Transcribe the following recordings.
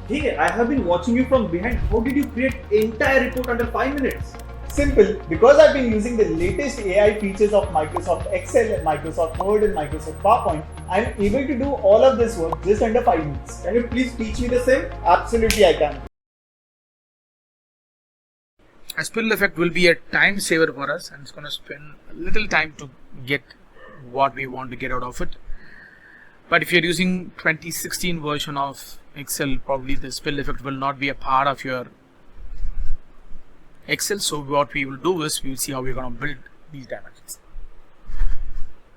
Hey, I have been watching you from behind. How did you create entire report under 5 minutes? Simple, because I've been using the latest AI features of Microsoft Excel, Microsoft Word and Microsoft PowerPoint, I'm able to do all of this work just under 5 minutes. Can you please teach me the same? Absolutely I can. A spill effect will be a time saver for us, and it's going to spend a little time to get what we want to get out of it. But if you're using 2016 version of Excel, probably the spill effect will not be a part of your Excel. So what we will do is we will see how we're going to build these dimensions.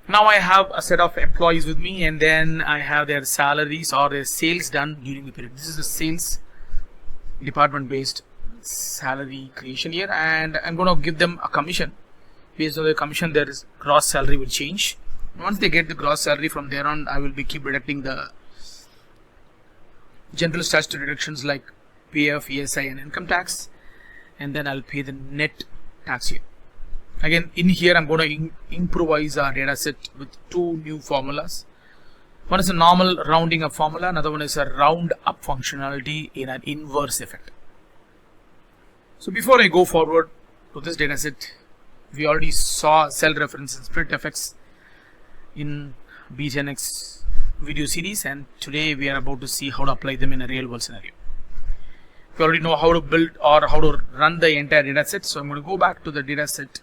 Now I have a set of employees with me, and then I have their salaries or their sales done during the period. This is the sales department based salary creation here, and I'm going to give them a commission. Based on the commission, their gross salary will change. Once they get the gross salary, from there on I will be keep deducting the general statutory deductions like PF, ESI and income tax, and then I'll pay the net tax here. Again, in here I'm going to improvise our data set with two new formulas. One is a normal rounding up formula, another one is a round up functionality in an inverse effect. So before I go forward to this data set, we already saw cell reference and split effects in B10X video series, and today we are about to see how to apply them in a real world scenario. We already know how to build or how to run the entire data set, so I'm going to go back to the data set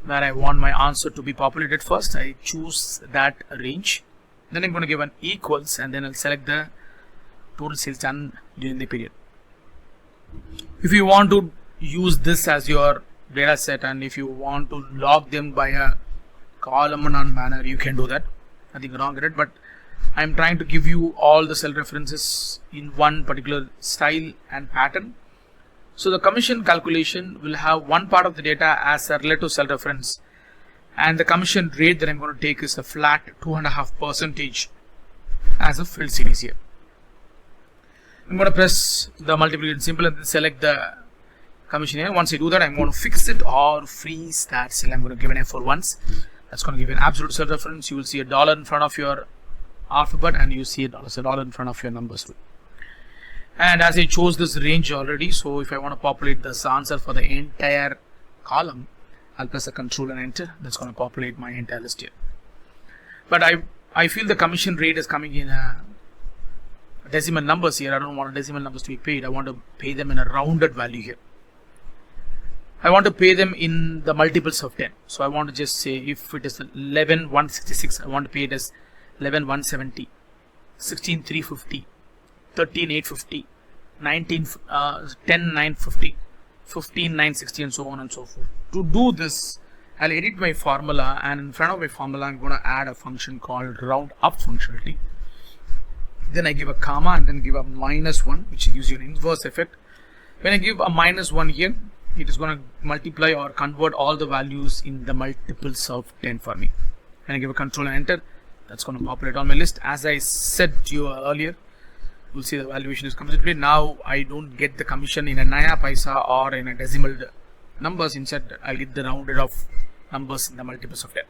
where I want my answer to be populated first. I choose that range, then I'm going to give an equals, and then I'll select the total sales done during the period. If you want to use this as your data set, and if you want to log them by a columnar manner, you can do that. Nothing wrong with it, but I'm trying to give you all the cell references in one particular style and pattern. So the commission calculation will have one part of the data as a relative cell reference, and the commission rate that I'm going to take is a flat 2.5% as a field series here. I'm going to press the multiplication symbol and then select the commission here. Once I do that, I'm going to fix it or freeze that cell. I'm going to give an F4 once. That's going to give an absolute cell reference. You will see a dollar in front of your alphabet, and you see a dollar in front of your numbers. And as I chose this range already, so if I want to populate this answer for the entire column, I'll press a control and enter. That's going to populate my entire list here. But I feel the commission rate is coming in decimal numbers here. I don't want decimal numbers to be paid. I want to pay them in a rounded value here. I want to pay them in the multiples of 10. So I want to just say if it is 11,166, I want to pay it as 11,170, 16,350, 13,850, 10,950, 15,960, and so on and so forth. To do this, I'll edit my formula, and in front of my formula, I'm going to add a function called round up functionality. Then I give a comma and then give a -1, which gives you an inverse effect. When I give a -1 here, it is going to multiply or convert all the values in the multiples of 10 for me. When I give a control and enter, that's going to populate on my list. As I said to you earlier, you'll see the valuation is completely. Now I don't get the commission in a naya paisa or in a decimal numbers. Instead, I'll get the rounded off numbers in the multiples of 10.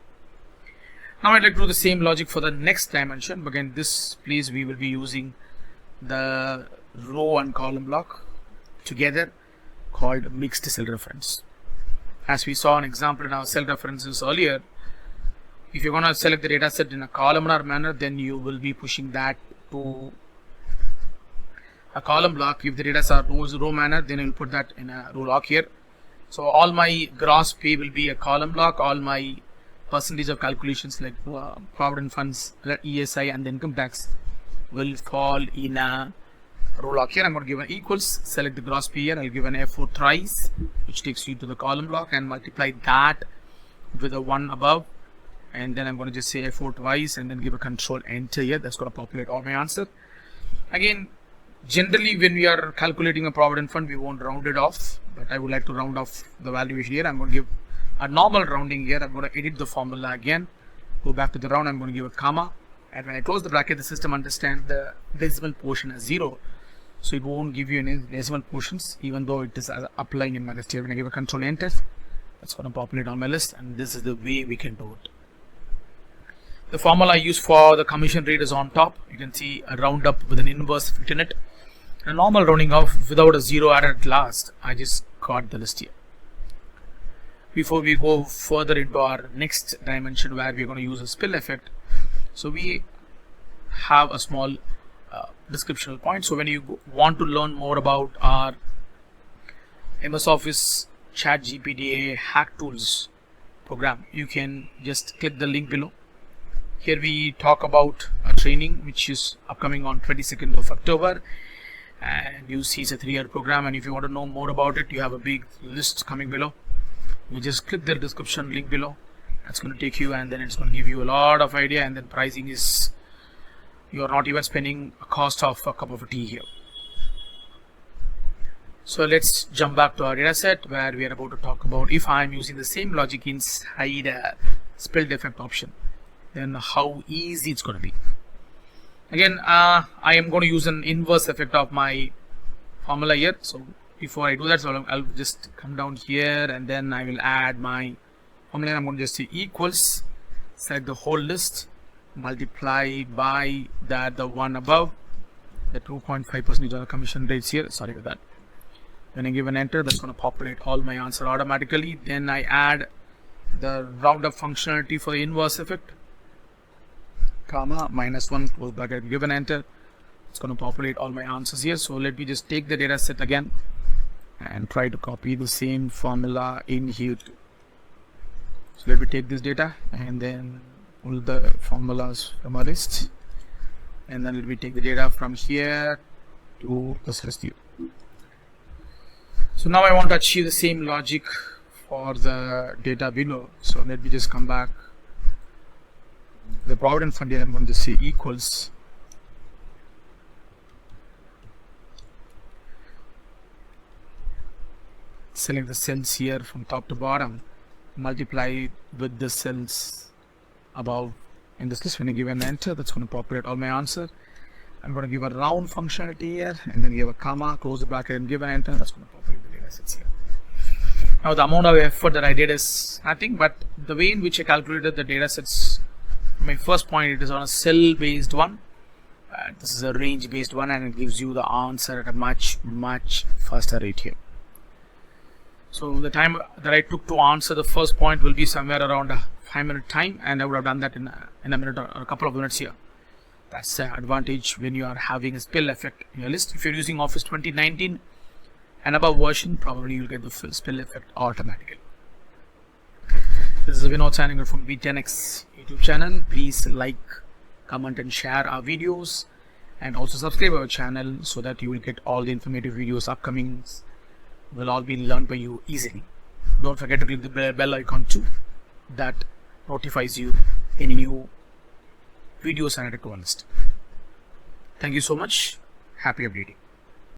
Now I'd like to do the same logic for the next dimension. But again, this place we will be using the row and column block together, called mixed cell reference. As we saw an example in our cell references earlier, if you're going to select the data set in a columnar manner, then you will be pushing that to a column block. If the data are row manner, then you'll put that in a row block here. So all my gross pay will be a column block. All my percentage of calculations like provident funds, ESI and the income tax will fall in a row block here. I'm going to give an equals, select the gross pay here. I'll give an F4 thrice, which takes you to the column block, and multiply that with a 1 above. And then I'm going to just say F4 twice and then give a control enter here. That's going to populate all my answer. Again, generally when we are calculating a provident fund, we won't round it off, but I would like to round off the valuation here. I'm going to give a normal rounding here. I'm going to edit the formula again, go back to the round. I'm going to give a comma, and when I close the bracket, the system understands the decimal portion as 0, so it won't give you any decimal portions even though it is applying in my list here. When I give a control enter, that's going to populate on my list, and this is the way we can do it. The formula I use for the commission rate is on top. You can see a round up with an inverse fit in it. A normal rounding off without a zero added last. I just got the list here. Before we go further into our next dimension where we're going to use a spill effect, so we have a small descriptional point. So when you want to learn more about our MS Office ChatGPT hack tools program, you can just click the link below. Here we talk about a training which is upcoming on 22nd of October, and you see it's a 3-year program, and if you want to know more about it, you have a big list coming below. You just click the description link below. That's going to take you, and then it's going to give you a lot of idea, and then pricing is, you are not even spending a cost of a cup of tea here. So let's jump back to our data set where we are about to talk about if I am using the same logic inside a spill defect option, then how easy it's going to be. Again, I am going to use an inverse effect of my formula here. So before I do that, so I'll just come down here, and then I will add my formula. I'm going to just say equals, select the whole list, multiply by the one above, the 2.5% commission rates here. Sorry for that. When I give an enter, that's going to populate all my answer automatically. Then I add the roundup functionality for the inverse effect, comma, -1, close bracket, give an enter. It's going to populate all my answers here. So let me just take the data set again and try to copy the same formula in here too. So let me take this data and then pull the formulas from a list, and then let me take the data from here to this list here. So now I want to achieve the same logic for the data below. So let me just come back. The provident fund here, I'm going to say equals, select the cells here from top to bottom, multiply with the cells above in this list. When I give an enter, that's going to populate all my answer. I'm going to give a round functionality here, and then give a comma, close the bracket, and give an enter. That's going to populate the data sets here. Now the amount of effort that I did is nothing, but the way in which I calculated the data sets, my first point, it is on a cell based one. This is a range based one, and it gives you the answer at a much faster rate here. So the time that I took to answer the first point will be somewhere around a 5-minute time, and I would have done that in a minute or a couple of minutes here. That's the advantage when you are having a spill effect in your list. If you're using Office 2019 and above version, probably you'll get the spill effect automatically. This is Vinod signing out from B10X YouTube channel. Please like, comment and share our videos, and also subscribe our channel so that you will get all the informative videos upcoming will all be learned by you easily. Don't forget to click the bell icon too, that notifies you any new videos and a list. Thank you so much. Happy updating.